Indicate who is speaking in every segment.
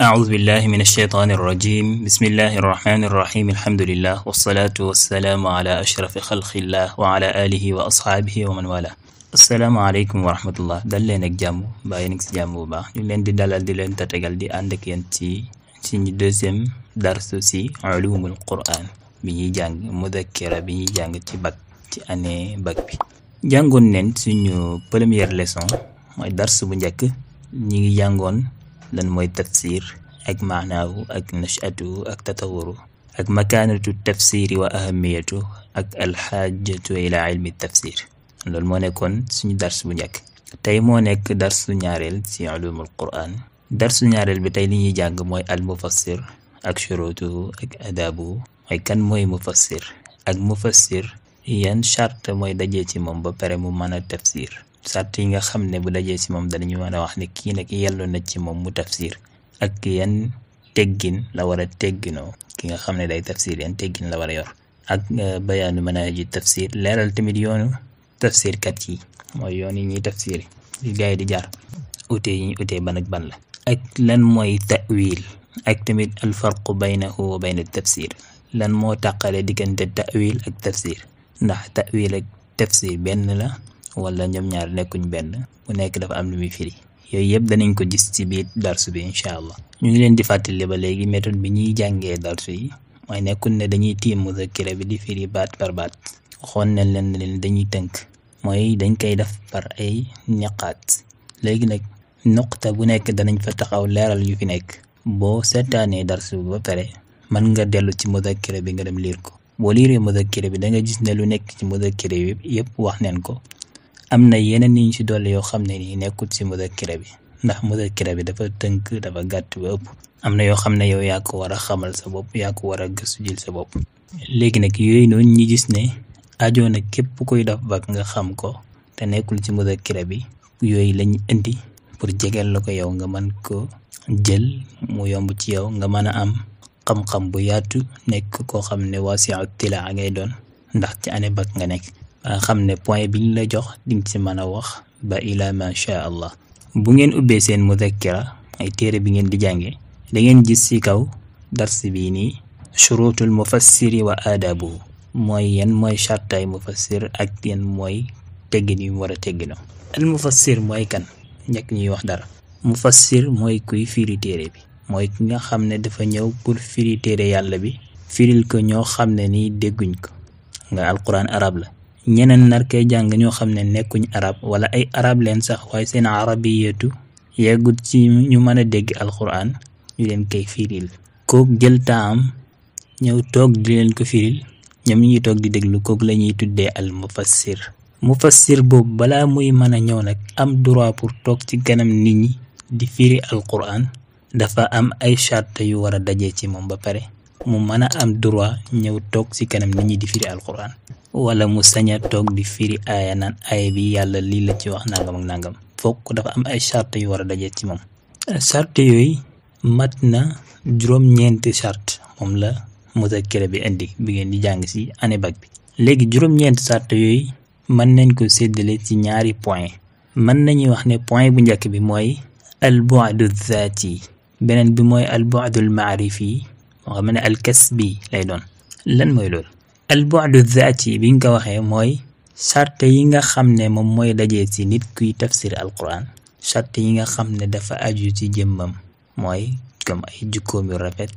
Speaker 1: أعوذ بالله من الشيطان الرجيم. بسم الله الرحمن الرحيم. الحمد لله والصلاة والسلام على أشرف خلق الله وعلى آله وأصحابه ومن والاه. السلام عليكم ورحمة الله. dal leen ak jàmm bàyyi nag si jàmm bu baax ñu leen di dalal di leen tatagal di ànd ak yéen ci suñu deuxième darsu si ulumul Qur'an bi ñuy jàng mudakkira bi ñuy jàng ci bac ci année bac bi. jàngoon neen suñu première leçon mooy dars bu njëkk ñi ngi jàngoon lan mooy tafsir ak maanaawu ak nashatu ak tatawuru ak makaanatu tafsiri wa ahamiyatu ak alxaajatu ila ilmi tafsir. loolu moo nekkoon suñu dars bu njëkk. tey moo nekk darsu ñaareel ci ulumul Qur'an. darsu ñaareel bi tey li ñuy jàng mooy al mufassir ak shurutuhu ak adabu. mooy kan mooy mufassir ak mufassir yan charte mooy dajee ci moom ba pare mu mën a tafsir. sart yi nga xam ne bu dajee ci moom danañu mën a wax ne kii nag yelloo na ci moom mu tafsir ak yan teggin la war a tegginoo ki nga xam ne day tafsir yan teggin la war a yor ak bayaanu manaaji tafsir leeral tamit yoonu tafsirkat yi mooy yoon yi ñuy tafsir yi gaay yi di jaar ute yi ñu ute ban ak ban la ak lan mooy ta'wil ak tamit al farqu baynahu wa bayna tafsir lan moo tàqale diggante ta'wil ak tafsir ndax ta'wil ak tafsir benn la wala ñoom ñaar nekkuñ benn bu nekk dafa am lu muy firi. yooyu yëpp danañ ko gis ci biir darsu bi incha allah. ñu ngi leen di fàttali ba léegi méthode bi ñuy jàngee darsu yi mooy nekkul ne dañuy tiim muzakkira bi di firi baat par baat. waxoon nañ leen ne leen dañuy tënk mooy dañ koy def par ay ñaqaat. léegi nag nuqta bu nekk danañ fa taxaw leeral yu fi nekk. boo seetaanee darsu bi ba pare mën nga dellu ci muzakkira bi nga dem liir ko. boo liiree muzakkira bi da nga gis ne lu nekk ci muzakkira bi yëpp wax neen ko. am na yeneen yi ñu ci dolli yoo xam ne nii nekkul ci mudakkira bi ndax mudakkira bi dafa tënk dafa gàtt ba ëpp. am na yoo xam ne yow yaa ko war a xamal sa bopp yaa ko war a gëstu jël sa bopp. léegi nag yooyu noonu ñi gis ne ajoo na képp koy def bac nga xam ko te nekkul ci mudakkira bi yooyu lañ indi pour jegeel la ko yow nga mën ko jël mu yomb ci yow nga mën a am xam-xam bu yaatu nekk koo xam ne wasi'u tilaa ngay doon ndax ci année bac nga nekk. xam ne point bi ñu la jox dinga ci mën a wax ba ila ma sha allah. bu ngeen ubbee seen mudakkira ay téere bi ngeen di jànge da ngeen gis ci kaw dars bii nii shurutul mufassiri wa adabuhu mooy yan mooy chartay mufassir ak yan mooy teggin yu mu war a tegginoo. al mufassir mooy kan njëkk ñuy wax dara. mufassir mooy kuy firi téere bi mooy ki nga xam ne dafa ñëw pour firi téere yàlla bi firil ko ñoo xam ne nii dégguñ ko nga alquran arab la. ñeneen nar koy jàng ñoo xam ne nekkuñ arab wala ay arab leen sax waaye seen arabiyatu yeggut ci ñu mën a dégg alquran ñu leen koy firil. kook jël taam ñëw toog di leen ko firil ñoom ñu ngi toog di déglu kook la ñuy tuddee al mufassir. mufassir boobu balaa muy mën a ñëw nag am droit pour toog ci kanam nit ñi di firi alquran dafa am ay charte yu war a dajee ci moom ba pare mu mën a am droit ñëw toog ci kanam nit ñi di firi alquran. wala mu saña toog di firi aaya naan aaya bi yàlla lii la ci wax nangam ak nangam fokk dafa am ay charte yu war a daje ci moom. charte yooyu mat na juróom-ñeenti charte moom la muzakkira bi indi bi ngeen di jàng ci année bac bi. léegi juróom-ñeenti charte yooyu mën nañ ko séddale ci ñaari point. mën nañuy wax ne point bu njëkk bi mooy al bu'du zaati beneen bi mooy al bu'dul ma'rifi moo xam ne al kasbi lay doon. lan mooy loolu. al bu'du zaati bi nga ko waxee mooy charte yi nga xam ne moom mooy dajee ci nit kuy tafsir alquran. charte yi nga xam ne dafa aju ci jëmmam mooy comme ay jukkoom yu rafet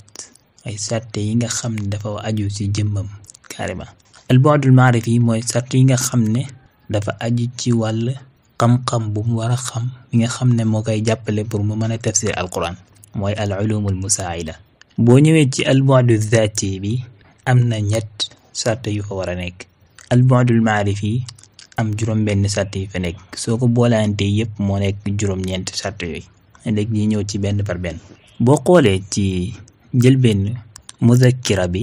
Speaker 1: ay charte yi nga xam ne dafa aju ci jëmmam carrément. al bu'dul ma'rifi mooy charte yi nga xam ne dafa aju ci wàll xam-xam bu mu war a xam yi nga xam ne moo koy jàppale pour mu mën a tafsir alquran mooy al ulumul musaa'ida. boo ñëwee ci al bu'du zaati bi am na ñett sart yu fa war a nekk. al bu'dul ma'rifi am juróom benn sart yu fa nekk soo ko boolante yëpp moo nekk juróom-ñeent sart yooyu. léegi ñi ñëw ci benn par benn. boo xoolee ci jël benn muzakkira bi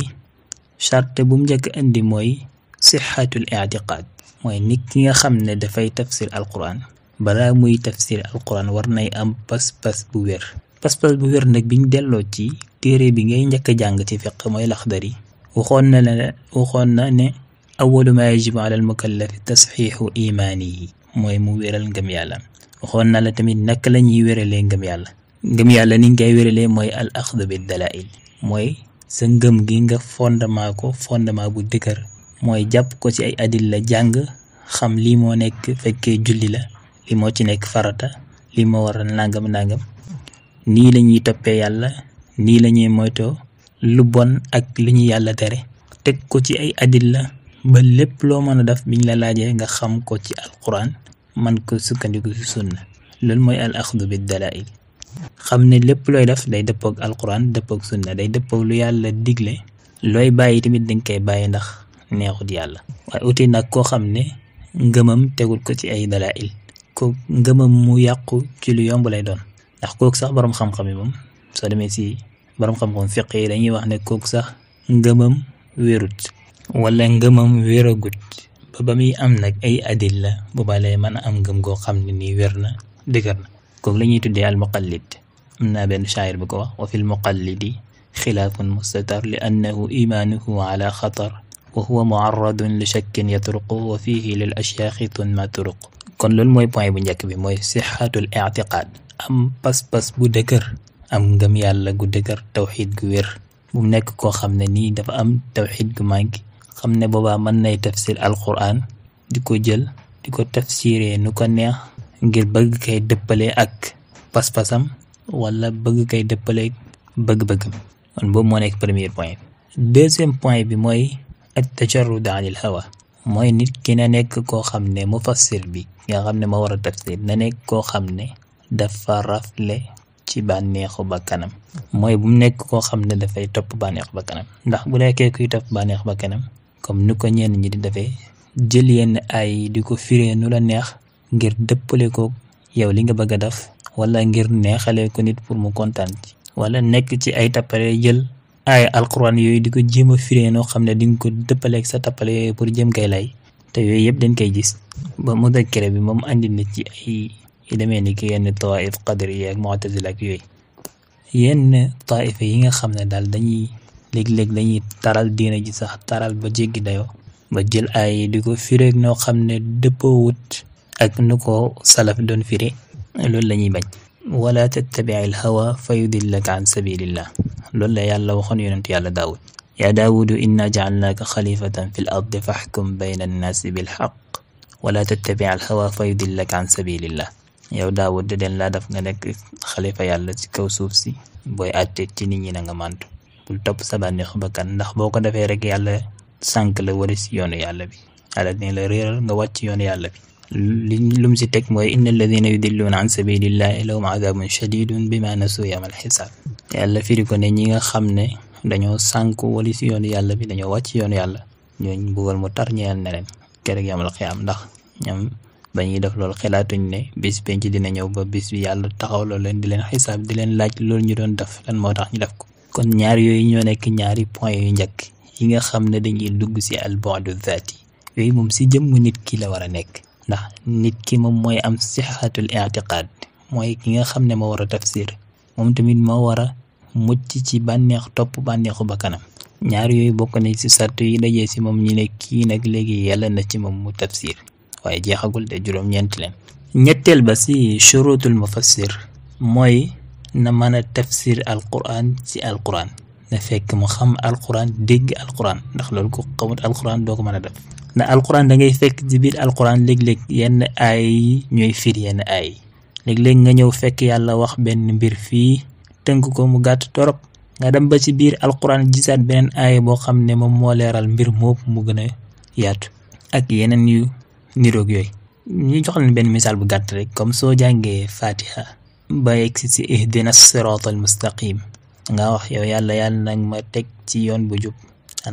Speaker 1: sart bu mu njëkk indi mooy sihhatul i'tiqad mooy nit ki nga xam ne dafay tafsir alquran balaa muy tafsir alquran war nay am pas-pas bu wér. pas-pas bu wér nag biñ delloo ci téere bi ngay njëkk a jàng ci fiqh mooy laxdari waxoon na ne awwalu ma yajibu ala al mukallafi tasxiixu imaanihi mooy mu wéral ngëm yàlla. waxoon na la tamit naka la ñuy wéralee ngëm yàlla ngëm yàlla ni nga koy wéralee mooy al axdu bi dalail mooy sa ngëm gi nga fondement bu dëgër mooy jàpp ko ci ay adilla jàng xam lii moo nekk fekkee julli la lii moo ci nekk farata lii moo war a nangam nii la ñuy toppee yàlla nii la ñuy moytoo lu bon ak li ñu yàlla tere teg ko ci ay adilla ba lépp loo mën a def biñ la laajee nga xam ko ci alquran man ko sukkandiku ci sunna loolu mooy al axdu bi dalail xam ne lépp looy def day dëppoog alquran dëppoog sunna day dëppoog lu yàlla digle looy bàyyi tamit dañ koy bàyyi ndax neexut yàlla. waaye uti nag koo xam ne ngëmam tegul ko ci ay dalail ko ngëmam mu yàqu ci lu yomb lay doon ndax kooku sax borom xam-xam yi moom soo demee si borom xam-xam fiq yi dañuy wax ne kooku sax ngëmam wérut wala ngëmam wéragut ba muy am nag ay adilla boobaa lay mën a am ngëm goo xam ne nii wér na dëgër na kooku la ñuy tuddee al muqallid am naa benn shaayir bu ko wax wa fil muqallidi xilaafun mustatar li annahu imaanuhu ala xatar wa huwa muarradun li shakkin yatruqu wa fihi lil ashyaaxi tunma turuq kon loolu mooy point bu njëkk bi mooy sixatul i'tiqaad am pas-pas bu dëgër am ngëm yàlla gu dëgër tawxid gu wér bu mu nekk koo xam ne nii dafa am tawxid gu manki xam ne boobaa mën nay tafsir alquran di ko jël di ko tafsiree nu ko neex ngir bëgg kay dëppale ak pas-pasam wala bëgg kay dëppale bëgg-bëggam kon boobu moo nekk premier point deuxième point bi mooy at tajarrud anil hawa mooy nit ki na nekk koo xam ne mufassir bi nga xam ne ma war a tafsir na nekk koo xam ne dafa rafle ci bànneexu bakkanam mooy bu mu nekk koo xam ne dafay topp bànneexu bakkanam ndax bu nekkee kuy topp bànneexu bakkanam comme ni ko ñenn ñi di defee jël yenn ay di ko firee nu la neex ngir dëppale ko yow li nga bëgg a def wala ngir neexalee ko nit pour mu kontaan ci wala nekk ci ay tappale jël ay alquran yooyu di ko jéem a firee noo xam ne di nga ko dëppaleeg sa tappale yooyu pour jëm kay lay te yooyu yëpp dañ koy gis ba mudakkira bi moom andi na ci ay yi demee ni ki yenn tawaif qadriya ak mu'tazila ak yooyu yenn taifa yi nga xam ne daal dañuy léeg-léeg dañuy taral diina ji sax taral ba jéggi dayoo ba jël ay di ko fireeg noo xam ne dëppoowut ak nu ko salaf doon fire loolu la ñuy bañ wala tattabi'il hawa fa yudillaka an sabilillah loolu la yàlla waxoon yonent yàlla daawud yaa daawudu inna ja'alnaaka xalifatan fil ardi fahkum bayna annaasi bil haqq wala tattabi'il hawa fa yudillaka an sabilillah yow daawud den laa def nga nekk xalifa yàlla ci kaw suuf si booy àtte ci nit ñi na nga màntu bul topp sa bànneexu bakkan ndax boo ko defee rek yàlla sànk la wari si yoonu yàlla bi yàlla dina la réeral nga wàcc yoonu yàlla bi lu mu si teg mooy inna alladina yudilluuna an sabilillahi lahum adabun shadidun bima nasu yawmal xisaab yàlla firi ko ne ñi nga xam ne dañoo sànk wali si yoonu yàlla bi dañoo wàcc yoonu yàlla ñooñ mbugal mu tar ñeel ne leen keroog yawmal xiyaam ndax ñoom ba ñuy def loolu xelaatuñ ne bis penc dina ñëw ba bis bi yàlla taxaw loolu leen di leen xisaab di leen laaj loolu ñu doon def lan moo tax ñu def ko kon ñaar yooyu ñoo nekk ñaari point yu njëkk yi nga xam ne dañuy dugg si al bu'du zaati yooyu moom si jëmm nit ki la war a nekk ndax nit ki moom mooy am sixatul i'tiqaad mooy ki nga xam ne moo war a tafsir moom tamit moo war a mucc ci bànneex topp bànneexu bakkanam ñaar yooyu bokk nañ si sart yi dajee si moom ñi ne kii nag léegi yàlla na ci moom mu tafsir waaye jeexagul de juróom-ñeenti leen ñetteel ba si shurutul mufassir mooy na mën a tafsir alquran ci alquran na fekk mu xam alquran dégg alquran ndax loolu ko xamut alquran doo ko mën a def ndax alquran da ngay fekk ci biir alquran léeg-léeg yenn aay yi ñooy firi yenn aay yi léeg-léeg nga ñëw fekk yàlla wax benn mbir fii tënk ko mu gàtt torop nga dem ba ci biir alquran gisaat beneen aay boo xam ne moom moo leeral mbir moomu mu gën a yaatu ak yeneen yu niroog yooyu ñu jox leen benn misaal bu gàtt rek comme soo jàngee fatiha ba yegsi si ihdina siratal mustaqim nga wax yow yàlla nag ma teg ci yoon bu jub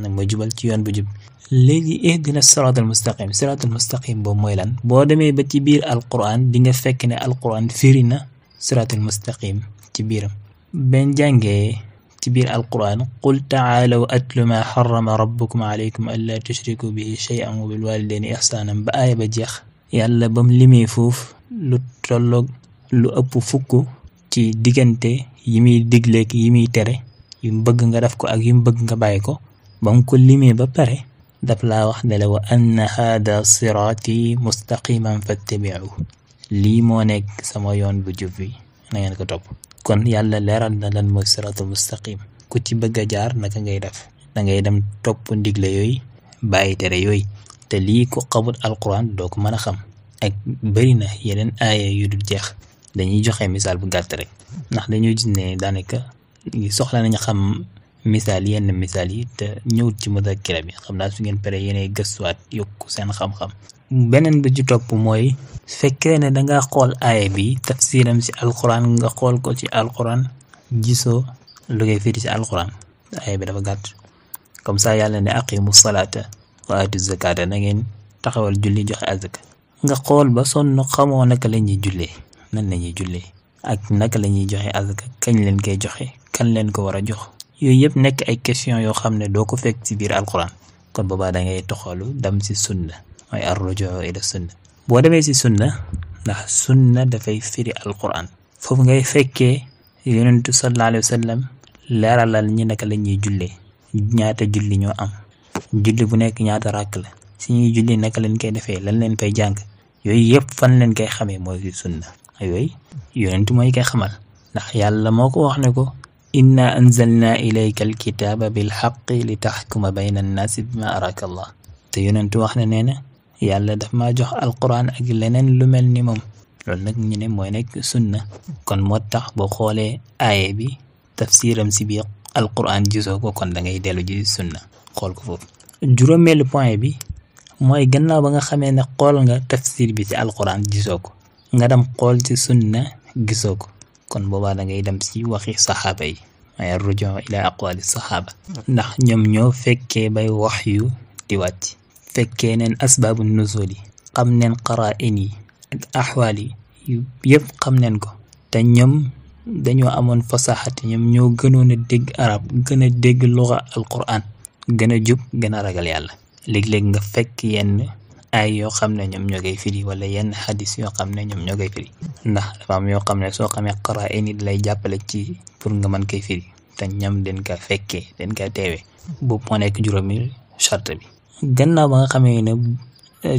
Speaker 1: nag ma jubal ci yoon bu jub léegi ihdina siratal mustaqim boobu mooy lan boo demee ba ci biir alquran di nga fekk ne alquran firi na siratal mustaqim ci biiram ben jàngee ci biir alquran qul taalaw atlu ma harrama rabbukum alaykum alla tushriku bihi shay'an wa bil walidayni ihsanan ba aaya ba jeex yàlla bam limee foofu lu tolloog lu ëpp fukk ci diggante yi muy digleek yi muy tere yu mu bëgg nga def ko ak yu mu bëgg nga bàyyi ko ba mu ko limee ba pare daf laa wax ne la wa anna haada siraati mustaqiman fattabi'u lii moo nekk sama yoon bu jub bi na ngeen ko topp kon yàlla leeral na lan mooy siratul mustaqim ku ci bëgg a jaar naka ngay def da ngay dem topp ndigle yooyu bàyyi tere yooyu te lii ku xamul alquran doo ko mën a xam ak bëri na yeneen aaya yu dul jeex dañuy joxe misaal bu gàtt rek ndax dañoo gis ne daanaka soxla nañu xam misaal yenn misaal yi te ñëwut ci mudakkira bi xam naa su ngeen pare yéenay gëstuwaat yokku seen xam-xam beneen bi ci topp mooy fekkee ne danga xool aaya bi tafsiram ci alquran nga xool ko ci alquran gisoo lu ngay firi ci alquran aaya bi dafa gàtt comme ça yàlla ne aqimu salaata wa atu zakata na ngeen taxawal julli joxe azaka nga xool ba sonn xamoo naka la ñuy jullee nan la ñuy jullee ak naka la ñuy joxe azaka kañ leen koy joxe kan leen ko war a jox yooyu yëpp nekk ay question yoo xam ne doo ko fekk ci biir alquran kon boobaa da ngay toxalu dem ci sunna mooy ar-rujuu ila sunna boo demee ci sunna ndax sunna dafay firi alquran foofu ngay fekkee yonentu sallallahu alayhi wa sallam leeralal ñi naka la ñuy jullee ñaata julli ñoo am julli bu nekk ñaata ràkk la si ñuy julli naka leen koy defee lan leen fay jàng yooyu yëpp fan leen koy xamee mooy ci sunna yooyu yonentu mooy koy xamal ndax yàlla moo ko wax ne ko inna anzalna ilayka alkitaba bilhaqqi li taxkuma bayna annaasi bima araka allah te yonentu wax ne nee na yàlla daf maa jox alquran ak leneen lu mel ni moom loolu nag ñu ne mooy nekk sunna kon moo tax boo xoolee aaye bi tafsiram si biir alquran gisoo ko kon da ngay dellu ji sunna xool ko foofu juróomeelu point bi mooy gannaaw ba nga xamee ne xool nga tafsir bi ci alquran gisoo ko nga dem xool ci sunna gisoo ko kon boobaa da ngay dem ci waxi saxaaba yi ay rujuu ila aqwali saxaaba ndax ñoom ñoo fekkee bay wax yu di wàcc fekkee neen asbaabu nuzul yi xam neen qaraa'in yi ak axwaal yi yëpp xam neen ko te ñoom dañoo amoon fasaxati ñoom ñoo gënoon a dégg arab gën a dégg luga alquran gën a jub gën a ragal yàlla léeg-léeg nga fekk yenn ay yoo xam ne ñoom ñoo koy firi wala yenn xadis yoo xam ne ñoom ñoo koy firi ndax dafa am yoo xam ne soo xamee qaraa'in yi lay jàppale ci pour nga mën koy firi te ñoom den ka fekkee den ka teewee boobu moo nekk juróomi charte bi gannaaw ba nga xamee ne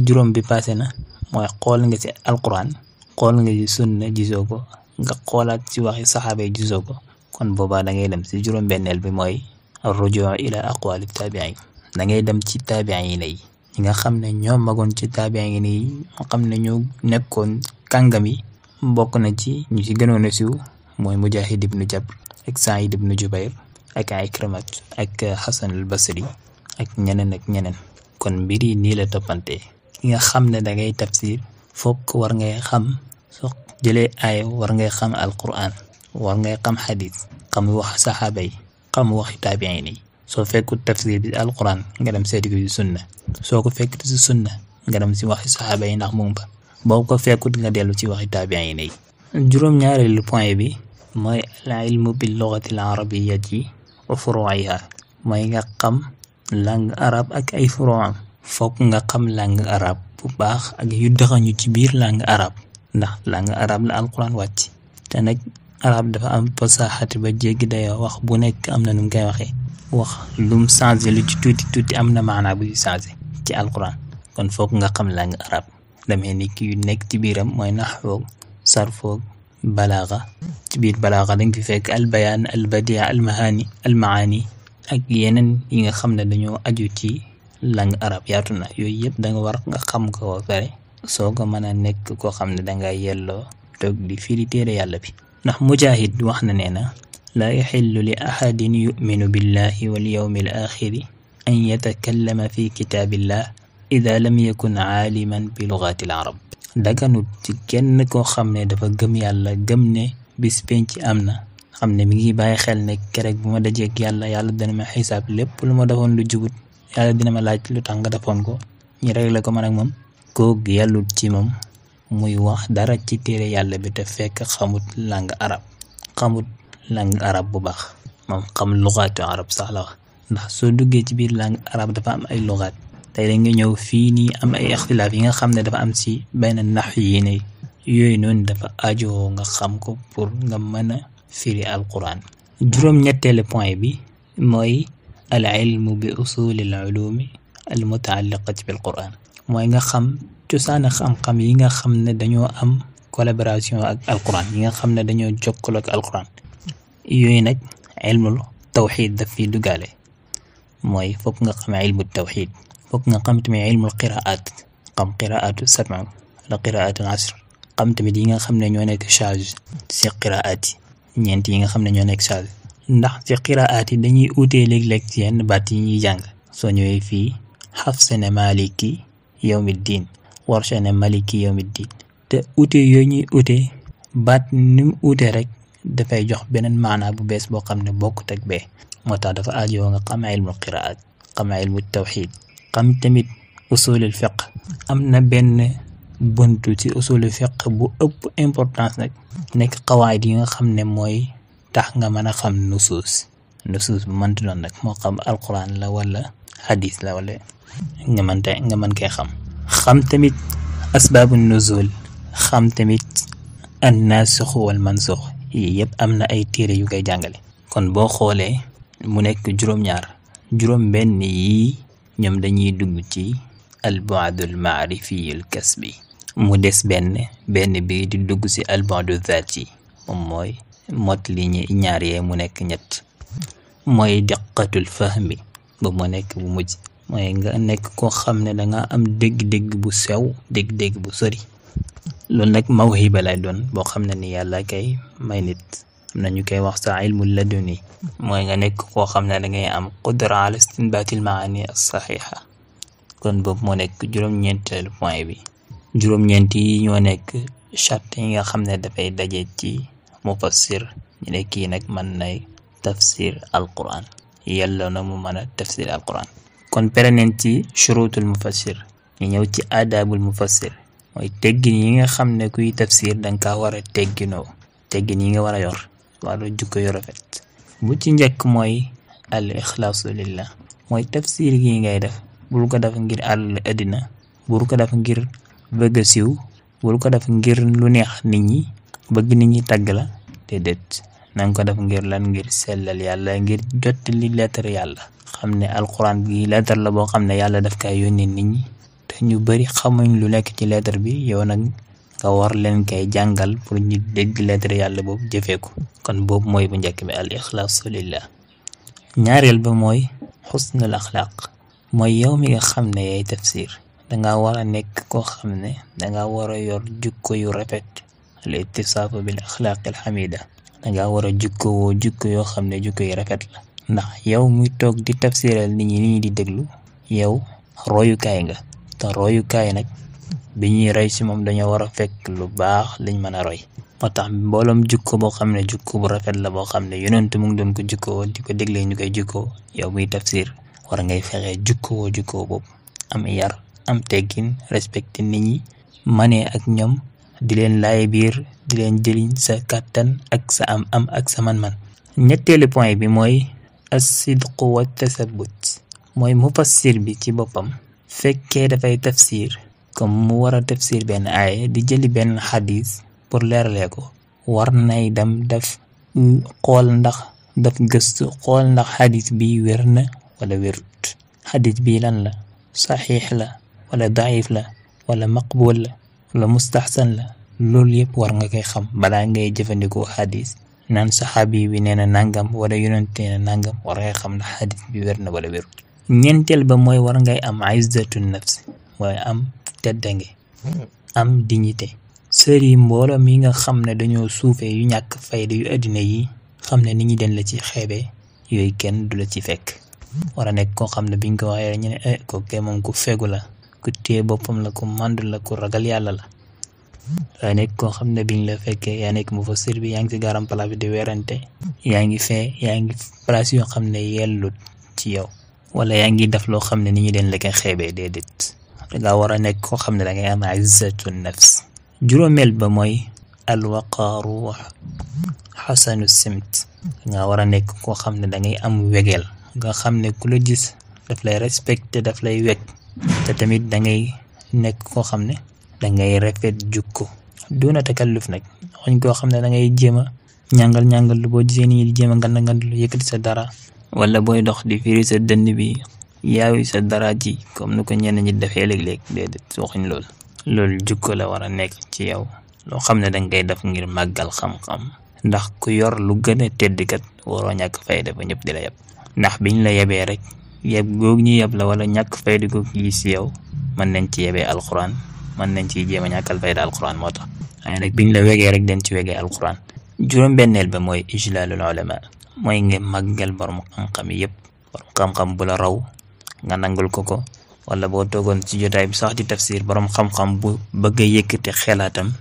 Speaker 1: juróom bi passé na mooy xool nga ci alquran xool nga ci sunna gisoo ko nga xoolaat ci waxi saxaaba yi gisoo ko kon boobaa da ngay dem ci juróom benneel bi mooy rujuu ila aqwali taabiin da ngay dem ci taabiin yi ñi nga xam ne ñoo magoon ci taabiin yi ñoo xam ne ñoo nekkoon kàngam yi bokk na ci ñu ci gënoon a siiw mooy Mujaahid ibnu Jabr ak Saïd ibnu Jubayr ak Ikrimat ak Hasan al Basri ak ñeneen kon mbir yi nii la toppante ki nga xam ne da ngay tafsir foog war ngay xam soo jëlee aaya war ngay xam alquran war ngay xam xadis xam wax saxaaba yi xam waxi taabiin yi soo fekkut tafsir bi alquran nga dem seeti ko ci sunna soo ko fekkut ci sunna nga dem ci waxi saxaaba yi ndax mu ngi fa boo ko fekkut nga dellu ci waxi taabiin yi juróom-ñaareelu point bi mooy al ilmu bil lughati al arabiyyati wa furu'iha mooy nga xam langue arabe ak ay furu'am foog nga xam langue arabe bu baax ak yu dëxañu ci biir langue arabe ndax langue arabe la alquran wàcc te nag arabe dafa am fasaxati ba jéggi dayoo wax bu nekk am na nu mu koy waxee wax lum changé lu ci tuuti am na maanaa bu changé ci alquran kon foog nga xam langue arabe damee ni ki yu nekk ci biiram mooy naxwoog sarfoog balaaxa ci biir balaaxa danga fi fekk albayaan albadia almaani ak yeneen yi nga xam ne dañoo aju ci langue arabe yaatu na yooyu yëpp da nga war nga xam ko ba pare soo ko mën a nekk koo xam ne danga yelloo toog di firi téere yàlla bi ndax Mujaahid wax na nee na laa yaxillu li ahadin yuminu billahi wal yawmi al axiri an yatakallama fi kitaabillah ida lam yakun aaliman bi lugaati al arab daganut ci kenn koo xam ne dafa gëm yàlla gëm ne bis penc am na xam ne mi ngi bàyyi xel ne kerek bu ma dajeeg yàlla dina ma xisaab lépp lu ma defoon lu jubut yàlla dina ma laaj lu tax nga defoon ko ñu réglé ko man ak moom kooku yàllut ci moom muy wax dara ci téere yàlla bi te fekk xamut langue arab bu baax moom xam lugaatu arab sax la wax ndax soo duggee ci biir langue arab dafa am ay lugaat tey da nga ñëw fii nii am ay ixtilaaf yi nga xam ne dafa am si benn nax yi ne yooyu noonu dafa ajoo nga xam ko pour nga mën a firi alquran juróom-ñetteelu point bi mooy al ilmu bi usuli al ulumi al mutaalliqati bil quran mooy nga xam cosaan xam-xam yi nga xam ne dañoo am collaboration ak alquran yi nga xam ne dañoo jokkaloo ak alquran yooyu nag ilmul tawxid daf fi duggaale mooy fokk nga xam ilmu tawxid fokk nga xam tamit ilmul qiraat xam qiraatu sab'a wala qiraatu ashr xam tamit yi nga xam ne ñoo nekk charge ci qiraat yi ñeent yi nga xam ne ñoo nekk charge ndax ci qiraat yi dañuy utee léeg-léeg ci yenn baat yi ñuy jàng soo ñëwee fii Hafs ne maliki yawmiddin Warsha ne maliki yawmiddin te ute yooyu ñuy ute baat ni mu ute rek dafay jox beneen maanaa bu bees boo xam ne bokkut ak bee moo tax dafa aajowoo nga xam ilmu qiraat xam ilmu tawxid xam tamit usulul fiqh am na benn buntu ci usulul fiqh bu ëpp importance nag nekk qawaid yi nga xam ne mooy tax nga mën a xam nusuus bu mënti doon nag moo xam alquran la wala hadis la wala nga mën koy xam tamit asbaabu nuzul xam tamit an nasikh wal mansukh yi yëpp am na ay téere yu koy jàngale kon boo xoolee mu nekk juróom benn yi ñoom dañuy dugg ci al bu'dul ma'rifi al kasbi mu des benn bi di dugg ci al bu'du dhati moom mooy mot li ñaar yee mu nekk ñett mooy diqqatul fahmi ba mu nekk bu mujj mooy nga nekk koo xam ne danga am dégg-dégg bu sew dégg-dégg bu sori loolu nag mawhiba lay doon boo xam ne ni yàlla kay may nit am na ñu koy wax sa ilmul laduni mooy nga nekk koo xam ne dangay am qudra ala istinbatil maani as-sahiha kon boobu moo nekk juróom-ñeenteelu point bi juróom-ñeent yi ñoo nekk charte yi nga xam ne dafay daje ci mufassir ñu ne kii nag mën nay tafsir alquran yelloo na mu mën a tafsir alquran kon pere nañ ci shurutul mufassir ñu ñëw ci adabul mufassir mooy teggin yi nga xam ne kuy tafsir danga kaa war a tegginoo teggin yi nga war a yor wàllu jukko yu rafet bu ci njëkk mooy al ikhlaasu lillah mooy tafsir gi ngay def bul ko def ngir àll àddina bul ko def ngir bëgg siiw bul ko def ngir lu neex nit ñi bëgg nit ñi tagg la déedéet nanga ko def ngir lan ngir sellal yàlla ngir jottali lettre yàlla xam ne alquran bi lettre la boo xam ne yàlla daf kay yónnee nit ñi te ñu bari xamuñ lu nekk ci lettre bi yow nag nga war leen kay jàngal pour ñu dégg lettre yàlla boobu jëfee ko kon boobu mooy bu njëkk bi al ikhlaasu lillah ñaareel ba mooy xusnul axlaaq mooy yow mi nga xam ne yaay tafsir danga war a nekk koo xam ne danga war a yor jukko yu rafet al ittisaafu bil axlaaqil xamida danga war a jukkowoo jukko yoo xam ne jukko yu rafet la ndax yow muy toog di tafsiral nit ñi di déglu yow royukaay nga te royukaay nag bi ñuy roy ci moom dañoo war a fekk lu baax liñ mën a roy moo tax mbooloom jukko boo xam ne jukko bu rafet la boo xam ne yonent mu ngi doon ko jukkoo di ko déglee ñu koy jukkoo yow muy tafsir war ngay fexe jukkoo boobu am yar am teggin respecté nit ñi manee ak ñoom di leen laay biir di leen jëliñ sa kàttan ak sa am ak sa man-man ñetteelu point bi mooy as-sidqu wa tasabbut mooy mufassir bi ci boppam fekkee dafay tafsir comme mu war a tafsir benn aaya di jëli benn xadis pour leeralee ko war nay dem def xool ndax daf gëstu xool ndax xadis bi wér na wala wérut xadis bi lan la saxiix la wala daif la wala maqbul la wala mustaxsan la loolu yëpp war nga koy xam balaa ngay jëfandikoo xadis naan saxaabi bi nee na nangam wala yonent nee na nangam war ngay xam ndax xadis bi wér na wala wérut ñeenteel ba mooy war ngay am izzatu nafs mooy am teddange am dignité sëri mbooloo mi nga xam ne dañoo suufee yu ñàkk fayda yu addina yi xam ne nit ñi den la ci xeebee yooyu kenn du la ci fekk war a nekk koo xam ne biñ ko waxee ñu ne ko kay moom ku fegu la ku téye boppam la ku màndu la ku ragal yàlla la waaye nekk koo xam ne biñ la fekkee yaa nekk mufassir bi yaa ngi ci garam pala bi di weerante yaa ngi place yoo xam ne yellut ci yow wala yaa ngi def loo xam ne nit ñi den la koy xeebee déedéet danga war a nekk koo xam ne dangay am izzatu nafs juróomeel ba mooy alwaqaaru wa xasanu simt danga war a nekk koo xam ne dangay am wegeel nga xam ne ku la gis daf lay respecté daf lay weg te tamit dangay nekk koo xam ne dangay rafet jukko doona takalluf nag waxuñ koo xam ne dangay jéem a ñàngal lu boo gisee nit ñi di jéem a ngand lu yëkkati sa dara wala booy dox di firi sa dënn bi yaawi sa dara ji comme nu ko ñenn ñi defee léeg-léeg déedéet waxuñ loolu jukko la war a nekk ci yow loo xam ne danga koy def ngir màggal xam-xam ndax ku yor lu gën a tedd kat waroo ñàkk fayda ba ñëpp di la yeb ndax biñ la yebee rek yeb goog ñu yeb la wala ñàkk fayda goog yi si yow mën nañ ci yebee alquran mën nañ ci jéem a ñàkkal fayda alquran moo tax waaye nag biñ la wegee rek den ci wegee alquran. juróom-benneel ba mooy ijlaalul ulama mooy nga màggal borom xam-xam yëpp borom xam-xam bu la raw nga nangul ko wala boo toogoon ci jotaay bi sax di tafsir borom xam-xam bu bëgg a yëkkati xelaatam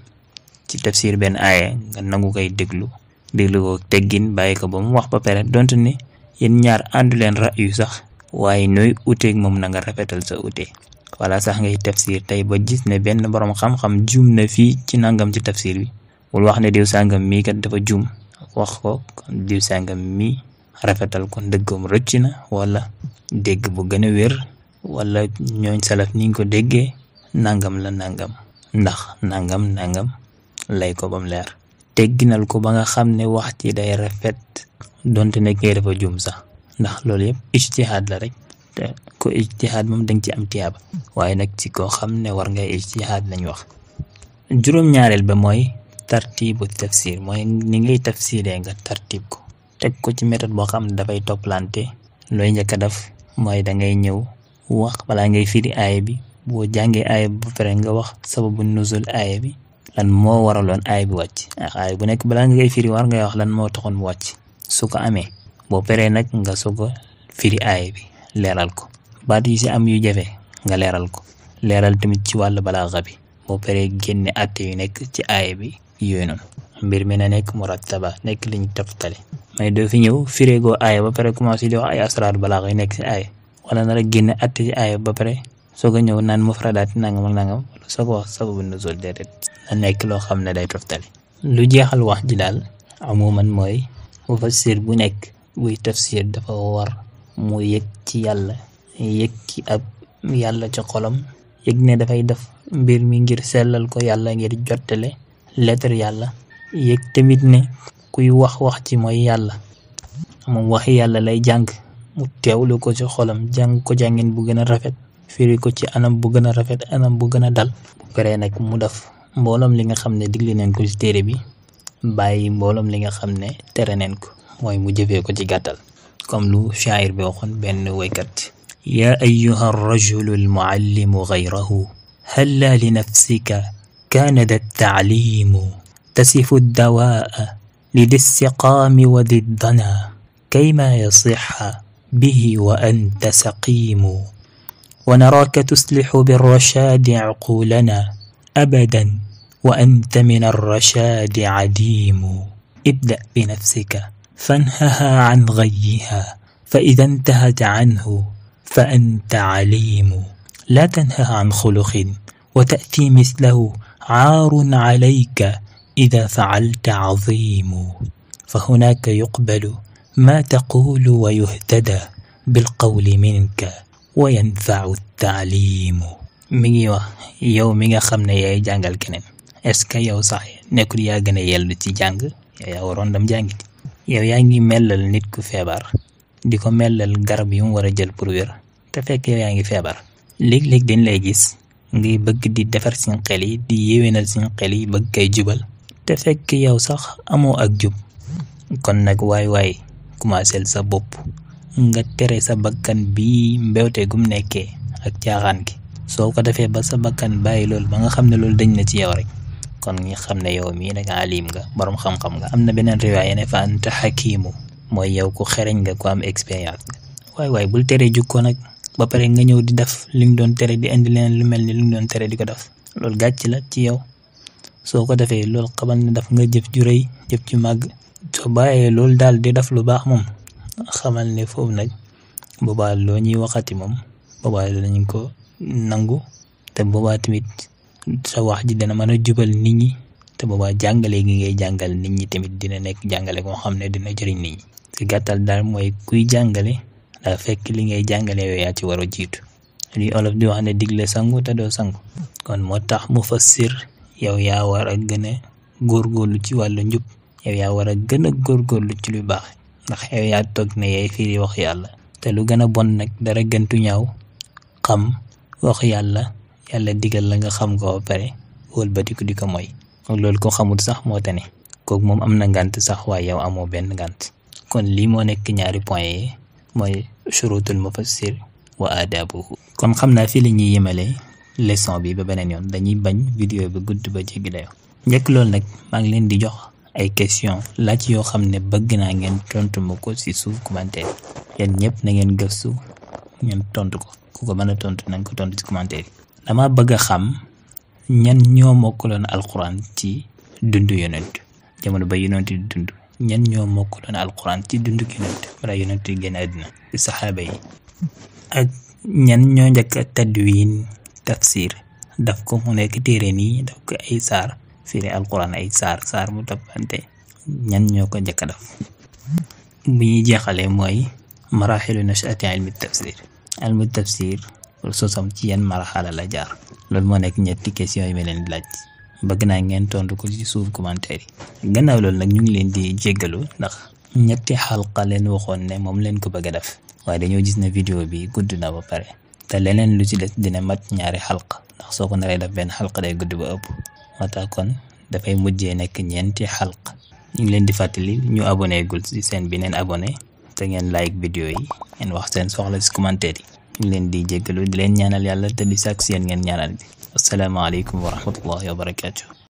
Speaker 1: ci tafsir benn aaya nga nangu koy déglu ko teggin bàyyi ko ba mu wax ba pare donte ne yéen ñaar àndu leen ra'yu sax waaye nooy uteeg moom na nga rafetal sa ute wala sax ngay tafsir tey ba gis ne benn borom xam-xam juum na fii ci nangam ci tafsir bi bul wax ne diw sàngam mii kat dafa juum wax ko diw sàngam mii rafetal ko ndëggam rëcc na wala dégg bu gën a wér wala ñooñ salaf ni nga ko déggee nangam la nangam ndax nangam lay ko bam leer tegginal ko ba nga xam ne wax ci day rafet donte ne kay dafa juum sax ndax loolu yëpp ijtihaad la rek te ko ijtihaad moom danga ci am tiyaaba waaye nag ci koo xam ne war ngay ijtihaad lañ wax. juróom-ñaareel ba mooy tartibu tafsir mooy ni ngay tafsiree nga tartib ko teg ko ci méthode boo xam ne dafay toppalante looy njëkk a def mooy dangay ñëw wax balaa ngay firi aaya bi boo jàngee aaya bi ba pare nga wax sababu nuzul aaya bi lan moo waraloon aaya bi wàcc aaya bu nekk balaa ngay firi war ngay wax lan moo taxoon mu wàcc su ko amee boo paree nag nga soog a firi aaya bi leeral ko baat yi si am yu jafe nga leeral ko leeral tamit ci wàllu balaaxa bi boo paree génne atte yu nekk ci aaya bi yooyu noonu mbir mi na nekk murattaba nekk liñ toftale may doo fi ñëw fireegoo aaya ba pare commencé di wax ay asraar balaaxa yu nekk ci aaya wala nar a génne atte ci aaya ba pare soog a ñëw naan mufradaat nangam ak nangam soog a wax sababu nuzul déedéet na nekk loo xam ne day toftale lu jeexal wax ji daal amuman mooy mufassir bu nekk buy tafsir dafa war mu yëg ci yàlla yëg ci ab yàlla ci xolam yëg ne dafay def mbir mi ngir sellal ko yàlla ngir jottale lettre yàlla yëg tamit ne kuy wax ci mooy yàlla moom waxi yàlla lay jàng mu teewlu ko ci xolam jàng ko jàngin bu gën a rafet firi ko ci anam bu gën a rafet anam bu gën a dal bu paree nag mu def mbooloom li nga xam ne digle neen ko ci téere bi bàyyi mbooloom li nga xam ne tere neen ko mooy mu jëfee ko ci gàttal comme lu shaa'ir bi waxoon benn woykat yaa ayyuha rajulu almuallimu gayrahu halla li nafsika kaana da taalimu tasifu dawaa lidi siqaami wa di dana kayma yasixa bihi wa anta saqiimu wa naraaka tuslihu birrashaadi cuqulana abadan wa anta min arrashaadi cadiimu ibda binafsika fanhaha can gayyiha fa ida intahat canhu fa anta caliimu laa tanha can xuluqin wa ta'tii mislahu caarun calayka ida facalta caziimu fa hunaaka yuqbalu maa taqulu wa yuhtada bilqawli minka wa yanfacu taalimu mi ngi wax yow mi nga xam ne yaay jàngal keneen est-ce que yow sax nekkul yaa gën a yellu ci jàng yow yaa waroon dem jàngit yow yaa ngi mellal nit ku feebar di ko mellal garab yu mu war a jël pour wér te fekk yow yaa ngi feebar léeg-léeg dañ lay gis ngay bëgg di defar seen xel yi di yéwénal seen xel yi bëgg kay jubal te fekk yow sax amoo ak jub kon nag waay commencé sa bopp nga tere sa bakkan bi mbewte gum nekkee ak caaxaan gi soo ko defee ba sa bakkan bàyyi loolu ba nga xam ne loolu dañ na ci yow rek kon nga xam ne yow mii nag alim nga borom xam-xam nga am na beneen riwaaya ne fa anta hakimu mooy yow ku xereñ nga ku am expérience nga waay bul tere jukko nag ba pare nga ñëw di def li nga doon tere di indi leen lu mel ni li nga doon tere di ko def loolu gàcc la ci yow soo ko defee loolu xamal ne daf nga jëf ju rëy jëf ju màgg soo bàyyee loolu daal di def lu baax moom xamal ne foofu nag boobaa loo ñuy waxati moom boobaa danañ ko nangu te boobaa tamit sa wax ji dana mën a jubal nit ñi te boobaa jàngale gi ngay jàngal nit ñi tamit dina nekk jàngale moo xam ne dina jëriñ nit ñi ci gàttal daal mooy kuy jàngale daa fekk li ngay jàngale yow yaa ci war a jiitu li olof di wax ne digle sangu te doo sangu kon moo tax mufassir yow yaa war a gën a góorgóorlu ci wàllu njub yow yaa war a gën a góorgóorlu ci lu baax ndax yow yaa toog ne yaay firi wax yàlla te lu gën a bon nag dara gëntu ñaaw xam wax yàlla digal la nga xam ko ba pare wëlbatiku di ko mooy loolu ko xamul sax moo tane kooku moom am na ngànt sax waaye yow amoo benn ngànt. kon lii moo nekk ñaari point yi mooy shurutul mufassir wa aadabuhu. kon xam naa fii la ñuy yemale leçon bi ba beneen yoon, dañuy bañ vidéo bi gudd ba jéggi dayo. njëkk loolu nag maa ngi leen di jox ay question laaj yoo xam ne bëgg naa ngeen tontu ma ko ci suuf commentaire yéen ñëpp na ngeen gëstu ngeen tontu ko, ku ko mën a tontu na nga ko tontu ci commentaire yi. dama bëgg a xam ñan ñoo mokkaloon alquran ci dundu yonent jamono ba yonent di dund, ñan ñoo mokkaloon alquran ci dundu yonent wala yonent yi génn àddina ci saxaaba yi, ak ñan ñoo njëkk a tadwin tafsir daf ko mu nekk téere nii daf ko ay saar firi alquran ay saar mu toppante, ñan ñoo ko njëkk a def. bu ñuy jeexalee mooy maraxilu nashati ilmu tafsir sosam ci yan maraxala la jaar. loolu moo nekk ñetti question yi ma leen di laaj, bëgg naa ngeen tontu ko ci suuf commentaire yi. gannaaw loolu nag ñu ngi leen di jéggalu ndax ñetti xalqa leen waxoon ne moom leen ko bëgg a def, waaye dañoo gis ne vidéo bi gudd na ba pare te leneen lu ci des dina mat ñaari xalqa, ndax soo ko naree def benn xalqa day gudd ba ëpp, moo tax kon dafay mujjee nekk ñeenti xalqa. ñu ngi leen di fàttali ñu abonné gul ci seen bi neen abonné te ngeen like vidéo yi, ngeen wax seen soxla ci commentaire yi. ñu ngi leen di jéggalu di leen ñaanal yàlla te di sàkk seen ngeen ñaanal bi. asalaamaaleykum wa rahmatullahi wa barakaatu.